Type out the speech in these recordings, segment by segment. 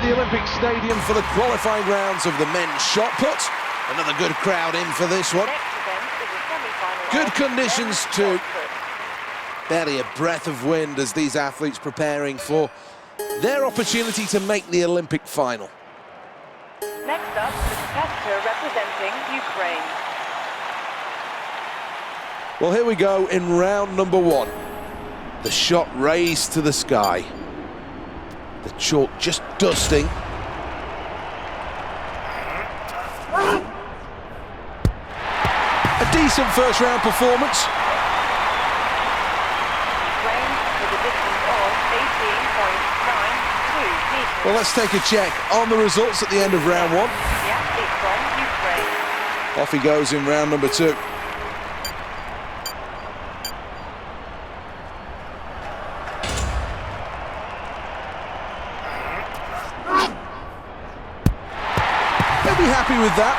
at the Olympic Stadium for the qualifying rounds of the men's shot put. Another good crowd in for this one. Good conditions too. Barely a breath of wind as these athletes preparing for their opportunity to make the Olympic final. Next up, the competitor representing Ukraine. Well, here we go in round number one. The shot raised to the sky. The chalk just dusting. A decent first round performance. Ukraine with a distance of 18.92 meters. Well, let's take a check on the results at the end of round one. The athlete from Ukraine. Off he goes in round number two. They'll be happy with that.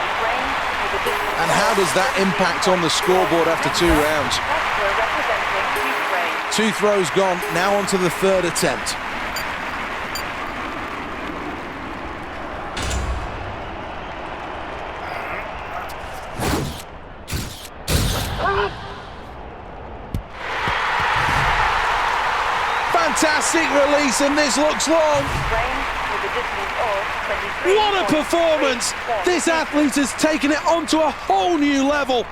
Ukraine with a distance And how does that impact on the scoreboard after 2 rounds? competitor representing Ukraine. 2 throws gone, now on to the third attempt. Fantastic release, and this looks long. Ukraine with a distance of 23. What a performance! This athlete has taken it onto a whole new level.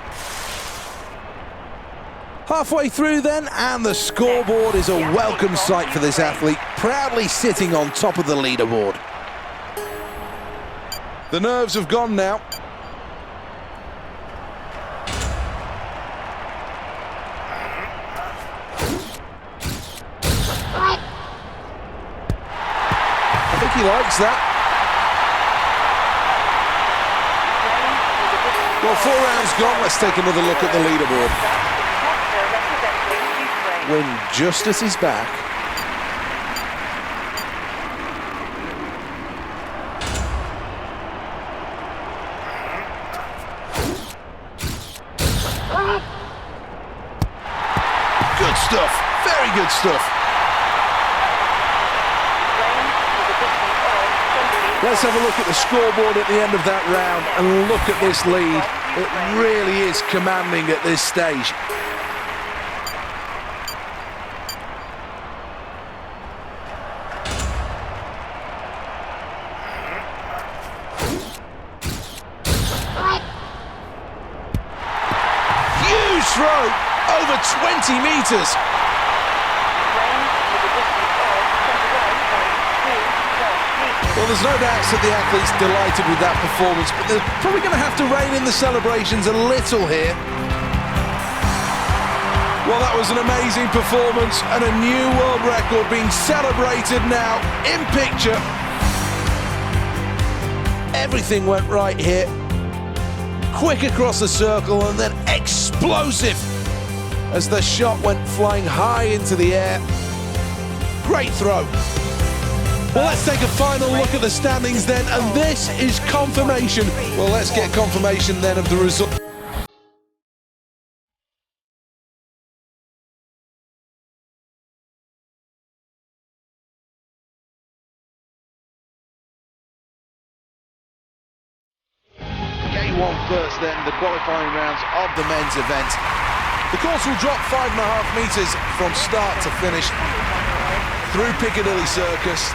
Halfway through then, and the scoreboard is a welcome sight for this athlete, proudly sitting on top of the leaderboard. The nerves have gone now. I think he likes that. Well, 4 rounds gone, let's take another look at the leaderboard. Win just at his back. Good stuff, very good stuff. Let's have a look at the scoreboard at the end of that round and look at this lead. It really is commanding at this stage. Huge throw, over 20 meters. Well, there's no doubt that the athlete's delighted with that performance, but they're probably going to have to rein in the celebrations a little here. Well, that was an amazing performance and a new world record being celebrated now in picture. Everything went right here. Quick across the circle and then explosive as the shot went flying high into the air. Great throw. Well, let's take a final look at the standings then, and this is confirmation. Well, let's get confirmation then of the result. Game one first then, the qualifying rounds of the men's event. The course will drop 5.5 meters from start to finish through Piccadilly Circus.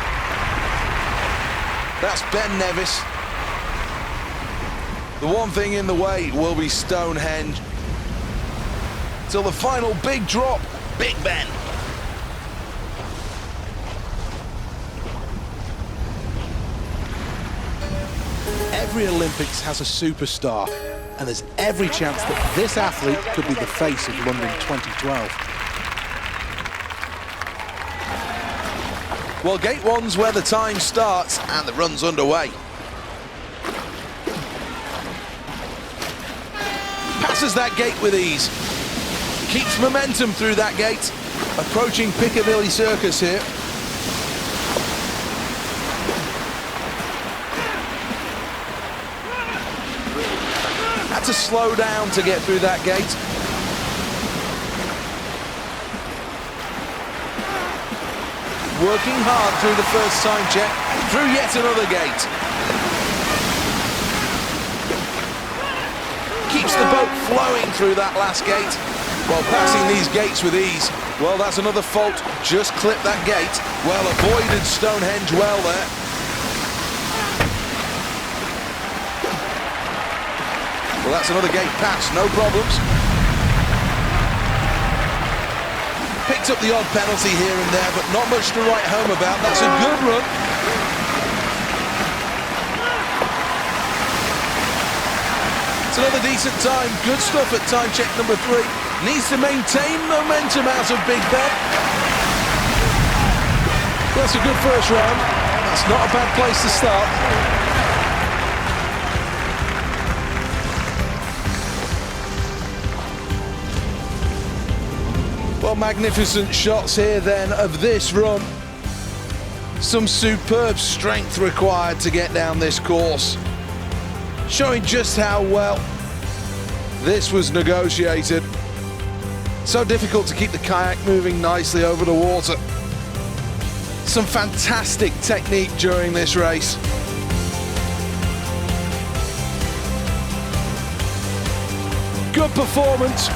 That's Ben Nevis. The one thing in the way will be Stonehenge. Till the final big drop, Big Ben. Every Olympics has a superstar, and there's every chance that this athlete could be the face of London 2012. Well, gate one's where the time starts and the run's underway. Passes that gate with ease. Keeps momentum through that gate. Approaching Piccadilly Circus here. Had to slow down to get through that gate. working hard through the first time check, through yet another gate. Keeps the boat flowing through that last gate while passing these gates with ease. Well, that's another fault. Just clipped that gate. Well, avoided Stonehenge well there. Well, that's another gate pass, no problems. Picked up the odd penalty here and there, but not much to write home about. That's a good run. It's another decent time. Good stuff at time check number 3. Needs to maintain momentum out of Big Ben. That's a good first round. That's not a bad place to start. Well, magnificent shots here then of this run. Some superb strength required to get down this course. Showing just how well this was negotiated. So difficult to keep the kayak moving nicely over the water. Some fantastic technique during this race. Good performance,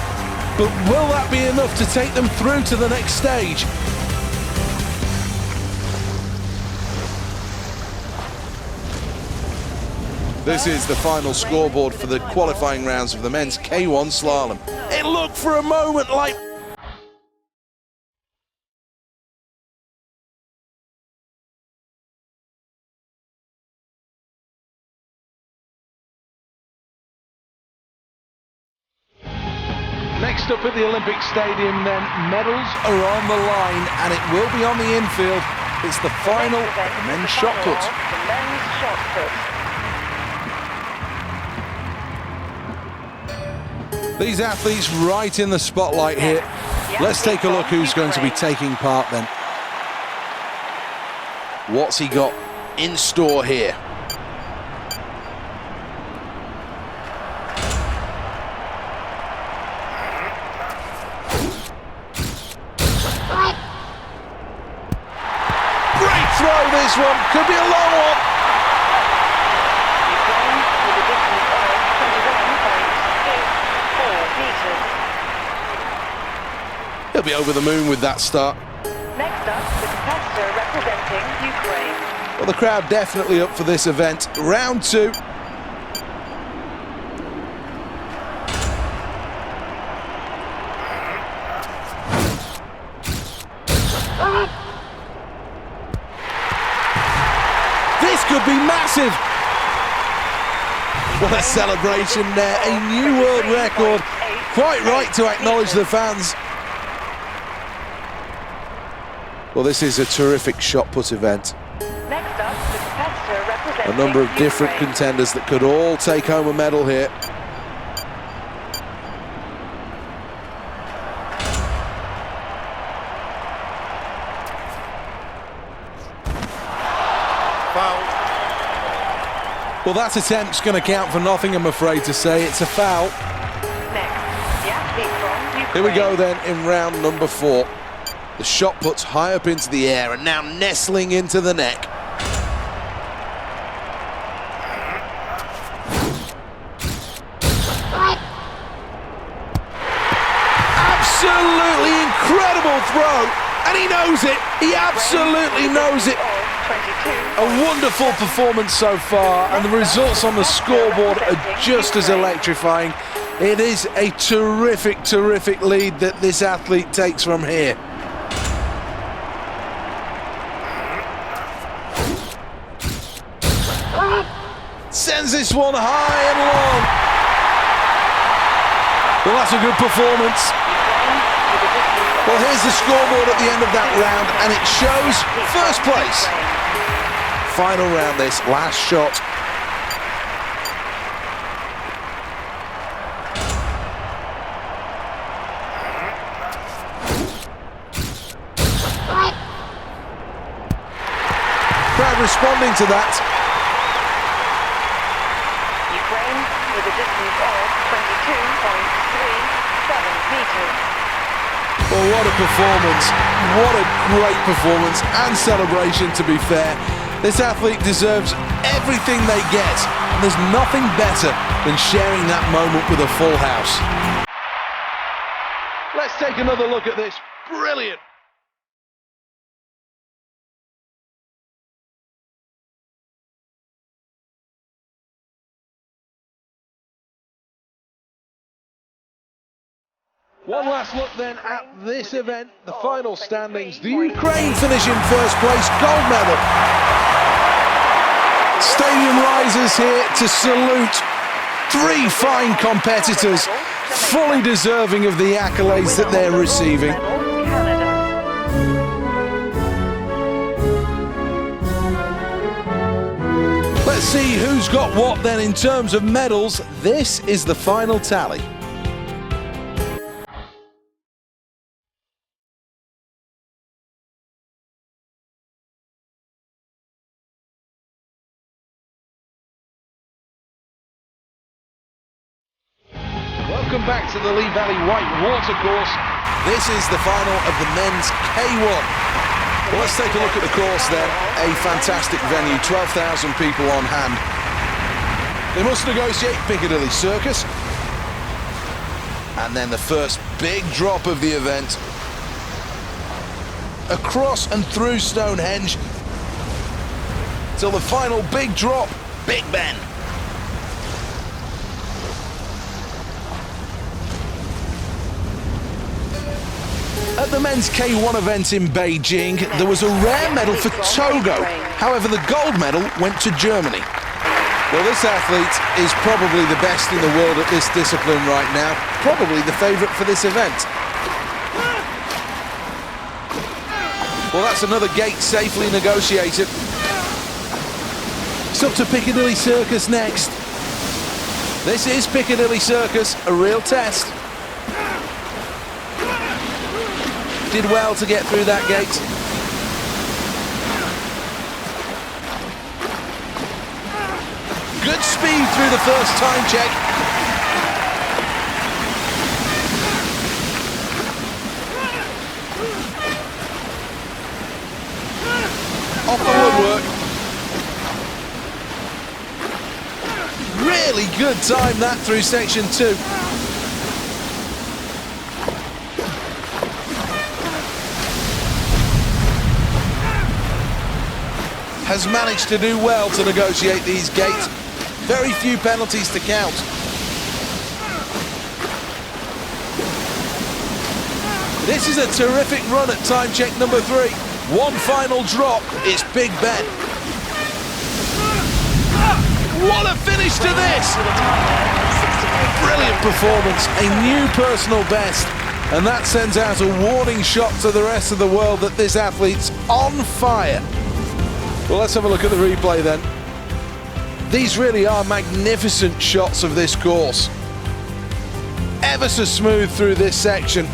but will that be enough to take them through to the next stage? This is the final scoreboard for the qualifying rounds of the men's K1 slalom. It looked for a moment like... Next up at the Olympic Stadium then, medals are on the line and it will be on the infield. It's the final of the men's shot put. These athletes right in the spotlight here. Let's take a look who's going to be taking part then. What's he got in store here? Great throw, this one. Could be a long one. He'll be over the moon with that start. Next up, the competitor representing Ukraine. Well, the crowd definitely up for this event. Round 2. This could be massive. What a celebration there. A new world record. Quite right to acknowledge the fans. Well, this is a terrific shot put event. Next up, the competitor representing A number of different Ukraine. contenders that could all take home a medal here. Foul. Well, that attempt's going to count for nothing, I'm afraid to say. It's a foul. Next, the athlete from Ukraine. Here we go then in round number 4. The shot puts high up into the air and now nestling into the neck. Absolutely incredible throw, and he knows it. He absolutely knows it. A wonderful performance so far, and the results on the scoreboard are just as electrifying. It is a terrific, terrific lead that this athlete takes from here. Sends this one high and long. Well, that's a good performance. Well, here's the scoreboard at the end of that round, and it shows first place. Final round this, last shot. Crowd responding to that. With a distance of 22.37 meters. Well, what a performance. What a great performance and celebration, to be fair. This athlete deserves everything they get, and there's nothing better than sharing that moment with a full house. Let's take another look at this. Brilliant. One last look then at this event, the final standings. The Ukraine finish in first place, gold medal. Stadium rises here to salute three fine competitors, fully deserving of the accolades that they're receiving. Let's see who's got what then in terms of medals. This is the final tally. Welcome back to the Lee Valley White Water Course. This is the final of the men's K1. Well, let's take a look at the course then. A fantastic venue, 12,000 people on hand. They must negotiate Piccadilly Circus. And then the first big drop of the event. Across and through Stonehenge. Till the final big drop, Big Ben. At the men's K1 event in Beijing, there was a rare medal for Togo. However, the gold medal went to Germany. Well, this athlete is probably the best in the world at this discipline right now. Probably the favourite for this event. Well, that's another gate safely negotiated. It's up to Piccadilly Circus next. This is Piccadilly Circus, a real test. Did well to get through that gate. Good speed through the first time check. Off the woodwork. Really good time that through section 2. Has managed to do well to negotiate these gates. Very few penalties to count. This is a terrific run at time check number 3. One final drop, it's Big Ben. What a finish to this! Brilliant performance, a new personal best. And that sends out a warning shot to the rest of the world that this athlete's on fire. Well, let's have a look at the replay then. These really are magnificent shots of this course. Ever so smooth through this section.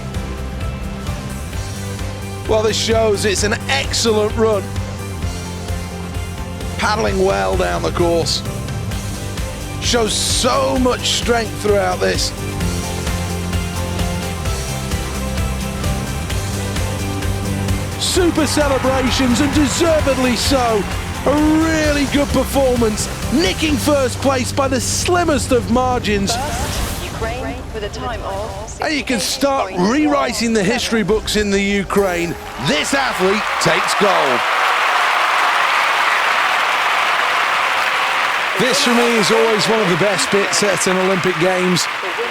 Well, this shows it's an excellent run. Paddling well down the course. Shows so much strength throughout this. Super celebrations, and deservedly so. A really good performance, nicking first place by the slimmest of margins. Ukraine with a time of... And you can start rewriting the history books in the Ukraine. This athlete takes gold. This for me is always one of the best bits at an Olympic Games,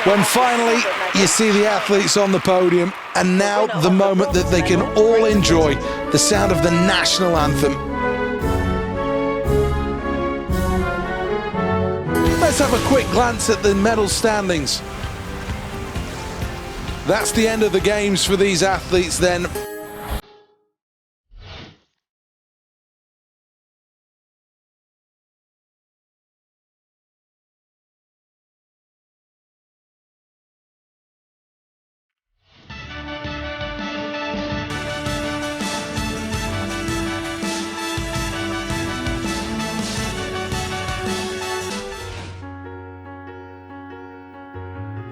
when finally you see the athletes on the podium, and now the moment that they can all enjoy the sound of the national anthem. Let's have a quick glance at the medal standings. That's the end of the Games for these athletes then.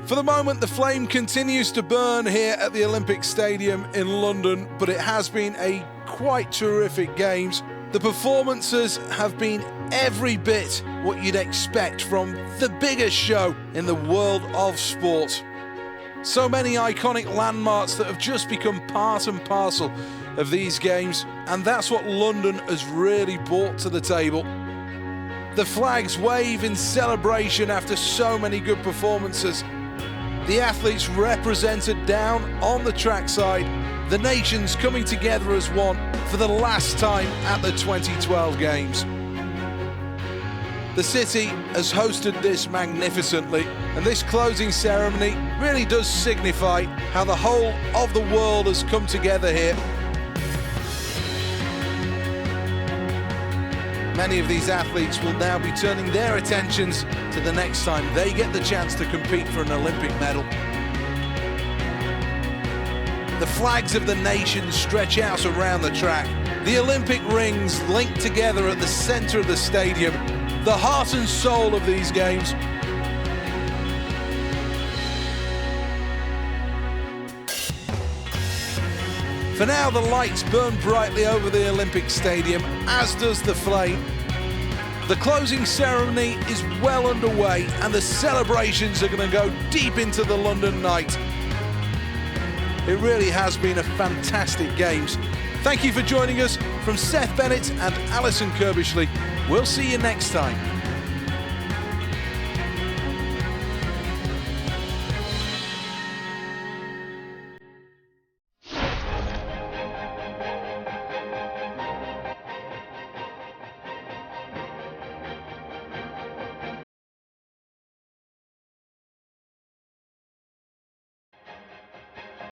For the moment, the flame continues to burn here at the Olympic Stadium in London, but it has been a quite terrific games. The performances have been every bit what you'd expect from the biggest show in the world of sport. So many iconic landmarks that have just become part and parcel of these games, and that's what London has really brought to the table. The flags wave in celebration after so many good performances. The athletes represented down on the trackside, the nations coming together as one for the last time at the 2012 Games. The city has hosted this magnificently, and this closing ceremony really does signify how the whole of the world has come together here. Many of these athletes will now be turning their attentions to the next time they get the chance to compete for an Olympic medal. The flags of the nations stretch out around the track. The Olympic rings link together at the centre of the stadium, the heart and soul of these games. For now, the lights burn brightly over the Olympic Stadium, as does the flame. The closing ceremony is well underway, and the celebrations are going to go deep into the London night. It really has been a fantastic Games. Thank you for joining us. From Seth Bennett and Alison Kirbishley, we'll see you next time.